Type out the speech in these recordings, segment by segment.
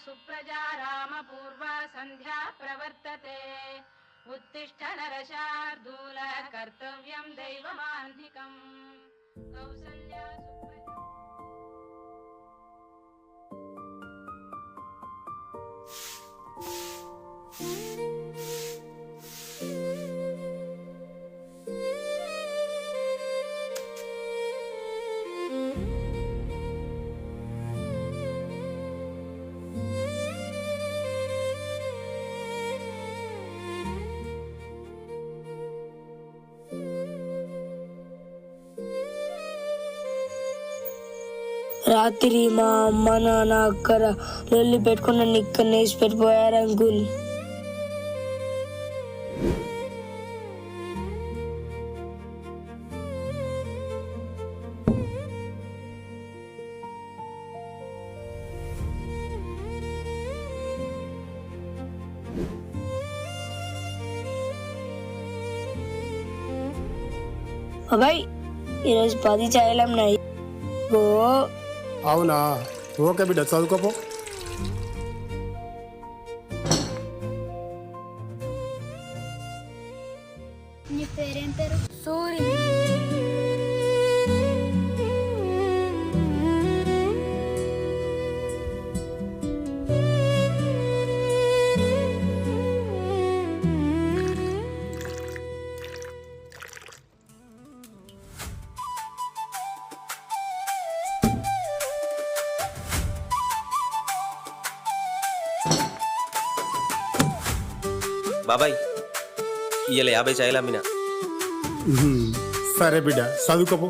सुप्रजा रामपूर्वा सन्ध्या प्रवर्तते उत्तिष्ठ नरशार्दूल कर्तव्यं दैवमान्धिकम् कौसल्या రాత్రి మా అమ్మ నాన్న అక్కర లొల్లి పెట్టుకుని నన్ను ఇక్కడ నేసి పెట్టిపోయారు అంకుల్. బాబాయ్ ఈరోజు 10 చాయలు అమ్మాయి. అవునా? ఓకే బిడ్డ, చదువుకోపో. నీ పేరేం పేరు? సూరి. బాబాయ్ ఇయ్యాల 50 చాయలు అమ్మినా. సరే బిడ్డ, చదువుకోపో.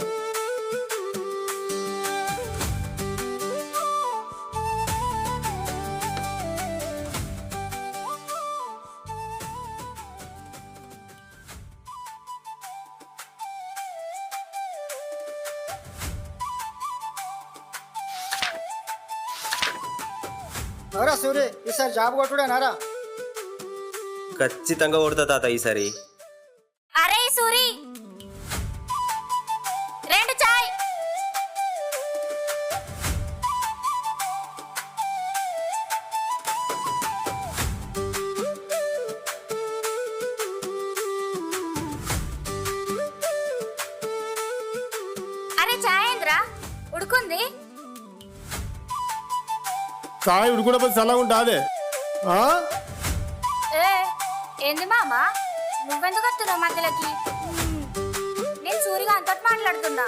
నరా సూరి, ఈసారి జాబ్ కొట్టుడే నారా? ఖచ్చితంగా కొడతా తాత ఈసారి. అరే సూరి, 2 చాయ్. అరే చాయ్ ఏంద్రా, ఉడుకుంది. చాయ్ ఉడుకున్నప్పుడు చల్లగా ఉంటుంది. ఏంది మామా, నువ్వెందుకు వస్తున్నావు మధ్యలోకి? నేను సూరిగా అంతటి మాట్లాడుతున్నా.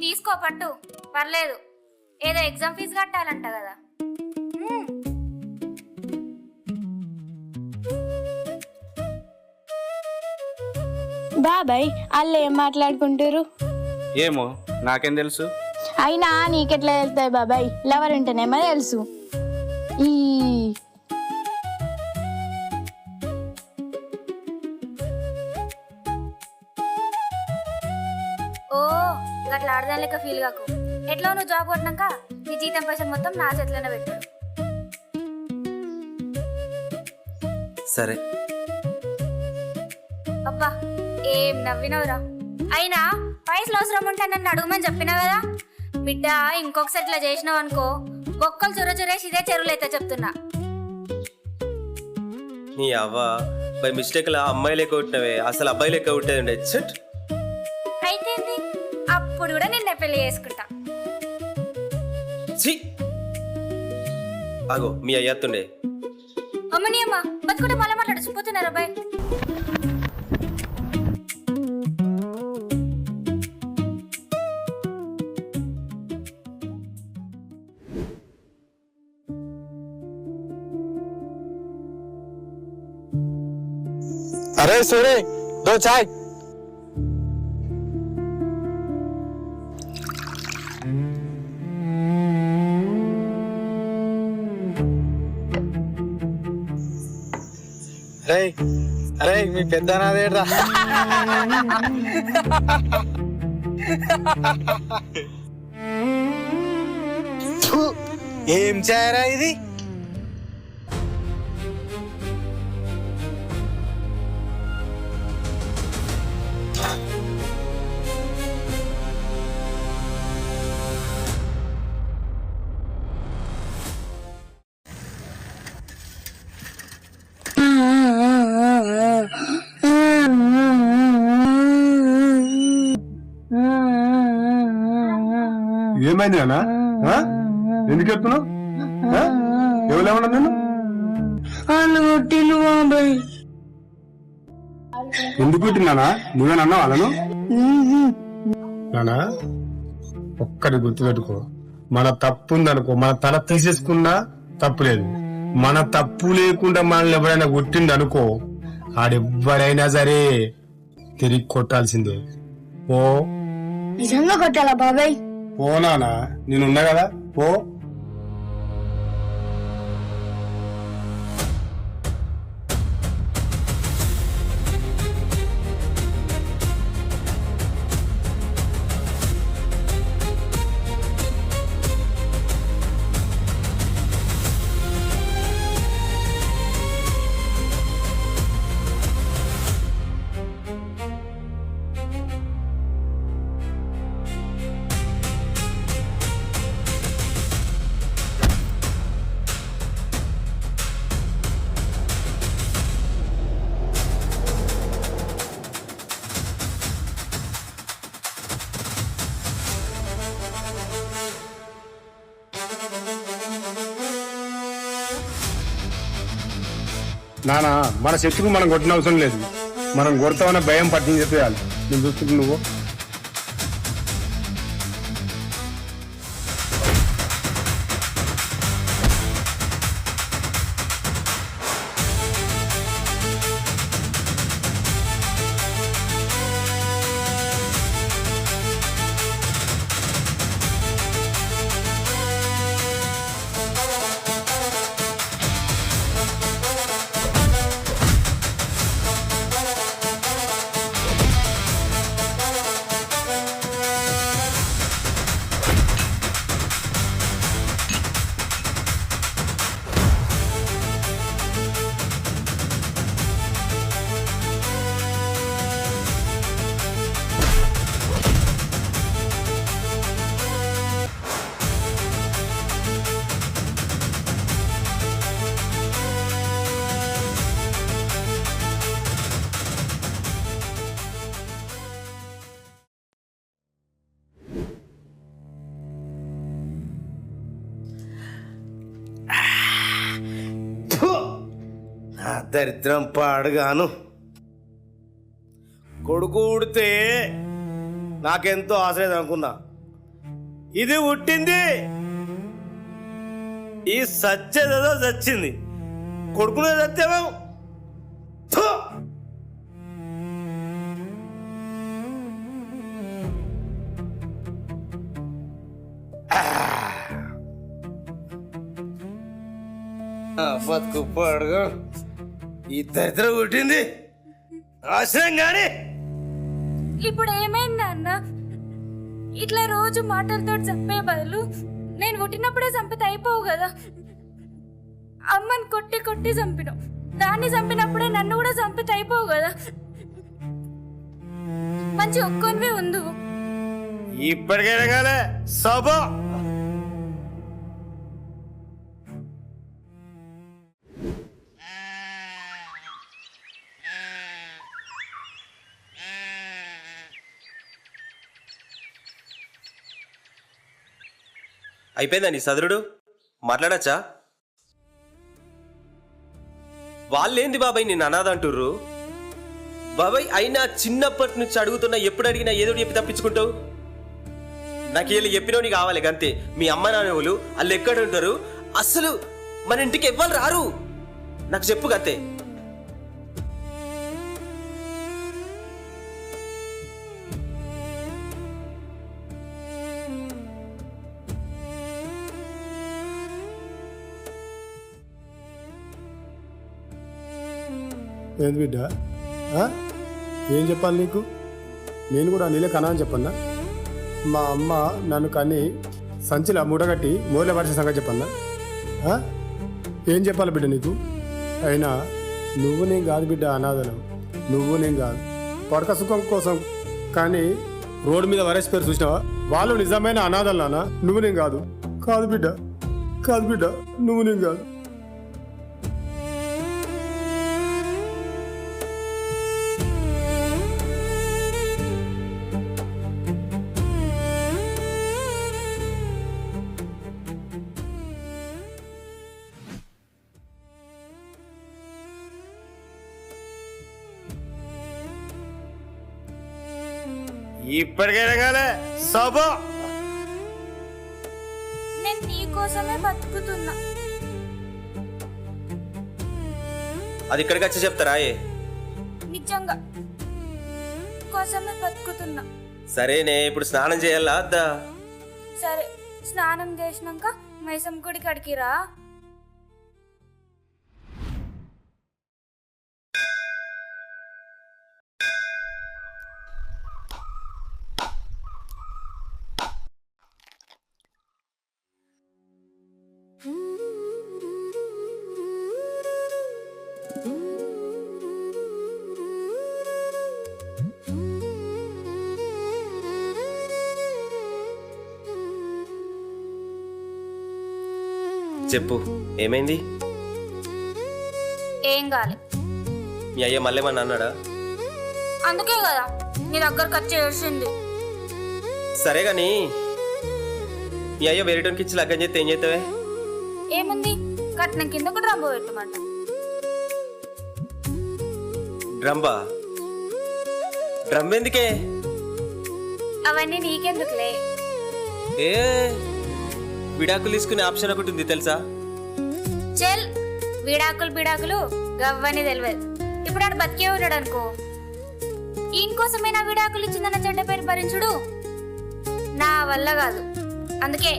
తీసుకో పట్టు, పర్లేదు. ఏదో ఎగ్జామ్ ఫీజు కట్టాలంట కదా. బాబాయ్ వాళ్ళు ఏం మాట్లాడుకుంటారు? ఏమో నాకేం తెలుసు. అయినా నీకెట్లా వెళ్తాయి బాబాయ్, లవర్ ఉంటేనేమో తెలుసు. ఈ ఓ గట్లా ఆడదాని లెక్క ఫీల్ కాకు. ఎట్లా నువ్వు జాబ్ కొట్టినాక నీ జీతం పైసలు మొత్తం నా చేతిలోనే పెట్టాడు. సరే. అబ్బా ఏం నవ్వినవురా. అయినా పైసలు అవసరం ఉంటే నన్ను అడుగుమని చెప్పినా కదా బిడ్డ. ఇంకొకసారి ఇట్లా చేసినావు అనుకో, బొక్కలు చొరచొరేసి ఇదే చెరువులైతే చెప్తున్నా. నీ అవ్వ బై మిస్టేక్ లా అమ్మాయి లెక్క కొట్టినవే, అసలు అబ్బాయి లెక్క కొట్టేది. అయితే అప్పుడు కూడా నిన్నే పెళ్లి చేసుకుంటా. అగో మీ అయ్యత్తుండే. అమ్మని అమ్మ బతుకుంటే మళ్ళీ మాట్లాడుచిపోతున్నారా బాయ్. अरे सूर्य, 2 चाय। అరే అరే మీ పెద్ద నాదేడ్రా. థు, ఏం చేయరా ఇది? ఏమైంది అన్న ఎందుకు చెప్తున్నావు? ఎవరేమన్నా నేను వాళ్ళు కొట్టిండు బాబాయ్. ఎందుకు కొట్టినానా? నువ్వేనన్నా వాళ్ళను? నానా ఒక్కటి గుర్తుపెట్టుకో, మన తప్పు ఉందనుకో మన తల తీసేసుకున్నా తప్పు లేదు. మన తప్పు లేకుండా మనల్ని ఎవరైనా కొట్టిండు అనుకో, ఆడెవ్వరైనా సరే తిరిగి కొట్టాల్సిందే. ఓ నిజంగా కొట్టాలా బాబాయ్? పో నానా, నేనున్నా కదా, పో. నానా మన శత్రువు మనం కొట్టిన అవసరం లేదు, మనం కొడతామన్న భయం పట్టించేయాలి. నేను చూసుకుంటు నువ్వు దరిద్రం పాడుగాను. కొడుకు ఉడితే నాకెంతో ఆశలేదు అనుకున్నా, ఇది పుట్టింది ఈ సచ్చేదేదో చచ్చింది. కొడుకునే సత్యమో బతుకు పాడుగా. ఈ దరిద్రం పుట్టింది ఆశ్రయం గాని. ఇప్పుడు ఏమైంది అన్న? ఇట్లా రోజు మాటలతో చంపే బదులు నేను పుట్టినప్పుడే చంపితే అయిపోవు కదా. అమ్మని కొట్టి కొట్టి చంపినావు, దాన్ని చంపినప్పుడే నన్ను కూడా చంపితే అయిపోవు కదా. మంచి ఒక్కొనివే ఉండు. ఇప్పటికైనా కాలే సభ. అయిపోయిందా నీ సదురుడు? మాట్లాడచ్చా? వాళ్ళేంది బాబాయ్ నిన్ను అనాథ అంటుర్రు? బాబాయ్ అయినా చిన్నప్పటి నుంచి అడుగుతున్నా, ఎప్పుడు అడిగినా ఏదో చెప్పి తప్పించుకుంటావు. నాకు వీళ్ళు చెప్పినవి కావాలి అంతే. మీ అమ్మ నాన్నవులు వాళ్ళు ఎక్కడ ఉంటారు? అసలు మన ఇంటికి ఎవ్వరు రారు, నాకు చెప్పు అంతే. ఏంది బిడ్డ ఆ? ఏం చెప్పాలి నీకు? నేను కూడా నీళ్ళే కనా అని చెప్పన్నా? మా అమ్మ నన్ను కని సంచిలా మూటగట్టి మూల పరిచే సంగతి చెప్పన్నా? ఆ? ఏం చెప్పాలి బిడ్డ నీకు? అయినా నువ్వు నేను కాదు బిడ్డ అనాథనం, నువ్వు నేను కాదు. పడక సుఖం కోసం కానీ రోడ్డు మీద వరేసి పేరు చూసినావా? వాళ్ళు నిజమైన అనాథలానా? నువ్వు నేను కాదు. కాదు బిడ్డ, కాదు బిడ్డ, నువ్వు నేను కాదు. ఇప్పటికైనా కాలే సబో. నేను నీ కోసమే బతుకుతున్నా. అది ఇక్కడికి వచ్చి చెప్తారా? నిజంగా కోసమే బతుకుతున్నా. సరేనే, ఇప్పుడు స్నానం చేయాలా అద్దా? సరే, స్నానం చేసినాక మైసం గుడి కడికి రా. చెప్పు, ఏమైంది? ఏం కాలే. మీ అయ్య మళ్ళేమన్నా అన్నాడా? అందుకే కదా నీ దగ్గరకు వచ్చి ఏడ్చింది. సరే గాని మీ అయ్య వేరేటోనికి ఇచ్చి లగ్గం చేస్తే ఏం చేస్తావే? ఏముంది, కట్నం కింద ఒక డ్రమ్ము పెట్టమంట. డ్రంబా? డ్రమ్ ఎందుకే? అవన్నీ నీకెందుకులే. ఏ విడాకులు తీసుకునే ఆప్షన్ ఒకటి ఉంది తెలుసా? చెల్, విడాకులు గవ్వని తెలియదు. ఇప్పుడు ఆడు బతికే ఉన్నాడు అనుకో, ఈయన కోసమే నా విడాకులు ఇచ్చిందన్న చెడ్డ పేరు భరించుడు నా వల్ల కాదు. అందుకే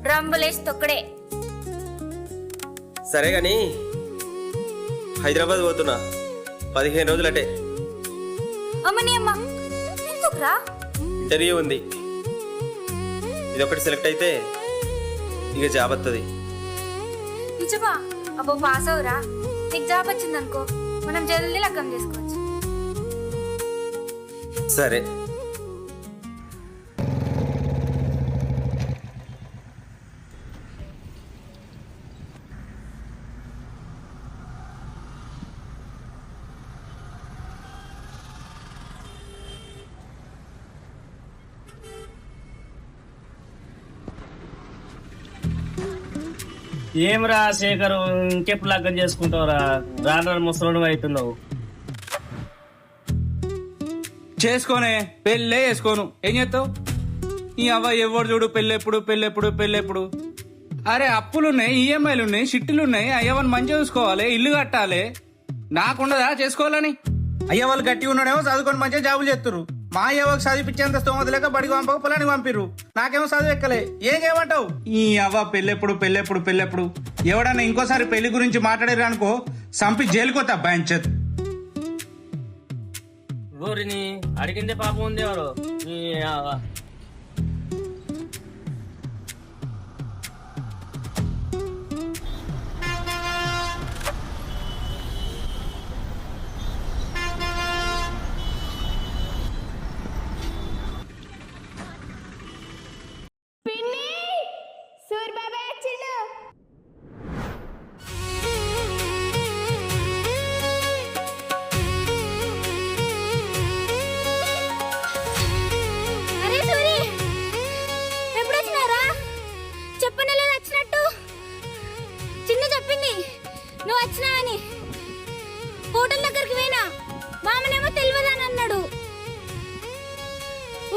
డ్రమ్బులేసి తొక్కడే. సరే గాని హైదరాబాద్ పోతున్నా, 15 రోజులటే. అమ్మని అమ్మ, ఎందుకురా? ఇంటర్వ్యూ ఉంది, ఇదొకటి సెలెక్ట్ అయితే ఇక జాబ్ వస్తుంది. నిజమా? అబ్బో పాస్ అవురా. నీకు జాబ్ వచ్చిందనుకో, మనం జల్దీ లగ్గం చేసుకోవచ్చు. సరే. ఏమరా శేఖరు, ఇంకెప్పుడు లగ్గం చేసుకుంటావురా? రాను ముసలోడు అవుతున్నావు. చేసుకోనే, పెళ్ళే చేసుకోను. ఏం చేస్తావు? ఈ అవ్వ ఎవరు చూడు పెళ్ళెప్పుడు. అరే అప్పులున్నాయి, ఈఎంఐలు ఉన్నాయి, షిట్టులు ఉన్నాయి. అయ్యవని మంచిగా చూసుకోవాలి, ఇల్లు కట్టాలి. నాకుండదా చేసుకోవాలని? అయ్య వాళ్ళు గట్టి ఉన్నాడేమో చదువుకొని మంచిగా జాబులు చేస్తుర్రు. మా అయ్యవకు చదివిపించేంత స్తోమత లేక బడికి పంపక పొలానికి పంపిర్రు. నాకేమో చదువు ఎక్కలే. ఏం చేయమంటావు? ఈ అవ్వ పెళ్ళెప్పుడు. ఎవడన్నా ఇంకోసారి పెళ్లి గురించి మాట్లాడారు అనుకో, సంపి జైలుకోతా బాంచత్. ఊరిని అడిగిందే పాపం ఉంది ఎవరు? నువ్వు వచ్చినావని హోటల్ దగ్గరికి పోయినా, మామనేమో తెలియదని అన్నాడు.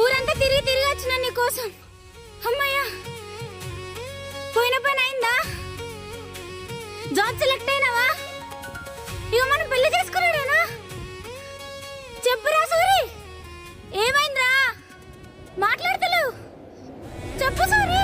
ఊరంతా తిరిగి వచ్చినా నీ కోసం. అమ్మయ్యా, పోయిన పని అయిందా? జాబ్ సెలెక్ట్ అయినావా? ఇక మనం పెళ్లి చేసుకున్నాడేనా? చెప్పురా సూరి, ఏమైందిరా? మాట్లాడతలేవు, చెప్పు సూరి.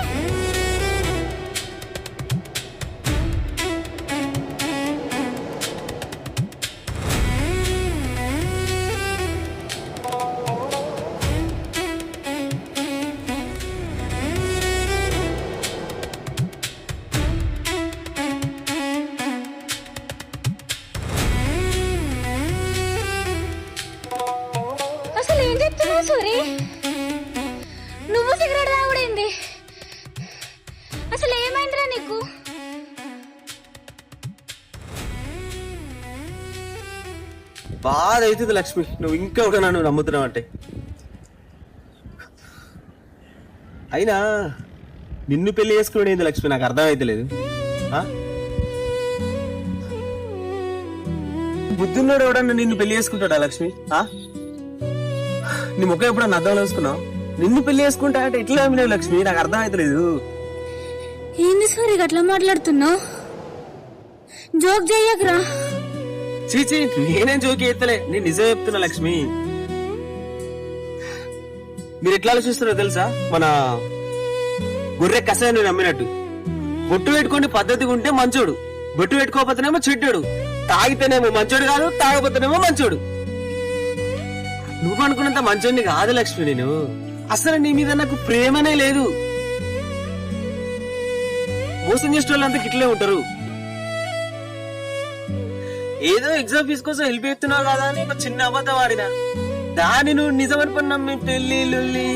సూరి నువ్వు సిగరెట్ తాగుడైంది? అసలు ఏమైందిరా నీకు? బాధ అవుతుంది లక్ష్మి, నువ్వు ఇంకా కూడా నన్ను నమ్ముతున్నావు అంటే. అయినా నిన్ను పెళ్లి చేసుకున్నాడు ఏంది లక్ష్మి, నాకు అర్థం అయితలేదు. బుద్ధున్నాడు ఎవడన్నా నిన్ను పెళ్లి చేసుకుంటాడా లక్ష్మి? నీ ముఖం ఎప్పుడన్నా అర్థం వేసుకున్నావు? నిన్ను పెళ్లి చేసుకుంటా అంటే ఎట్లా నమ్మినావు లక్ష్మి, నాకు అర్థం అయితలేదు. ఏంది సూరి అట్లా మాట్లాడుతున్నావు? జోక్ చెయ్యకురా. చీచి, నేనేం జోకి ఎత్తలే, నేను నిజం చెప్తున్నా లక్ష్మి. మీరు ఎట్లా ఆలోచిస్తున్నారో తెలుసా? మన గొర్రె కషాయాన్ని నమ్మినట్టు. బొట్టు పెట్టుకుని పద్ధతిగా ఉంటే మంచోడు, బొట్టు పెట్టుకోకపోతేనేమో చెడ్డోడు. తాగితేనేమో మంచోడు కాదు, తాగపోతేనేమో మంచోడు. నువ్వు అనుకున్నంత మంచోడిని కాదు లక్ష్మి నేను. అసలు నీ మీద నాకు ప్రేమనే లేదు. మోసం చేసే వాళ్ళంతా ఇట్లే ఉంటారు. ఏదో ఎగ్జామ్ ఫీజు కోసం హెల్ప్ చేస్తున్నావు కదా అని ఒక చిన్న అబద్ధం ఆడినా, దాన్ని నువ్వు నిజం అనుకుని నమ్మి పెళ్లి లొల్లి.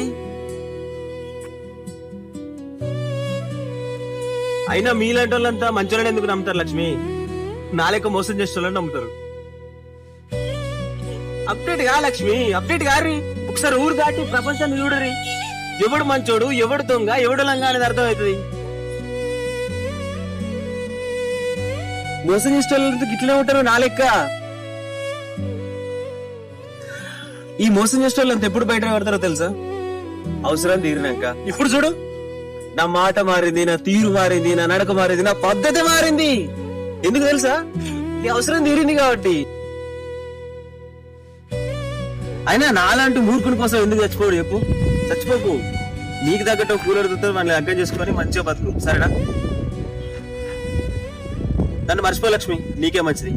అయినా మీలాంటి వాళ్ళంతా మంచోళ్ళని ఎందుకు నమ్ముతారు లక్ష్మి? నా లెక్క మోసం చేసే వాళ్ళని నమ్ముతారు. అప్డేట్ గా లక్ష్మి, అప్డేట్ గారి ఒకసారి ఊరు దాటి ప్రపంచాన్ని చూడరి. ఎవడు మంచోడు, ఎవడు దొంగ, ఎవడు లంగా అనేది అర్థం అవుతుంది. మోసం చేసే వాళ్ళంతా ఇట్లే ఉంటారు నా లెక్క. ఈ మోసం చేసే వాళ్ళంతా ఎప్పుడు బయట పడతారో తెలుసా? అవసరం తీరినాక. ఇప్పుడు చూడు, నా మాట మారింది, నా తీరు మారింది, నా నడక మారింది, నా పద్ధతి మారింది. ఎందుకు తెలుసా? నీ అవసరం తీరింది కాబట్టి. అయినా నాలాంటి మూర్ఖుని కోసం ఎందుకు చచ్చిపోడు చెప్పు? చచ్చిపోకు. నీకు తగ్గట్టు కూలర్ దుతో మనల్ని అర్థం చేసుకొని మంచిగా బతుకు, సరేనా? నన్ను మర్చిపో లక్ష్మి, నీకే మంచిది.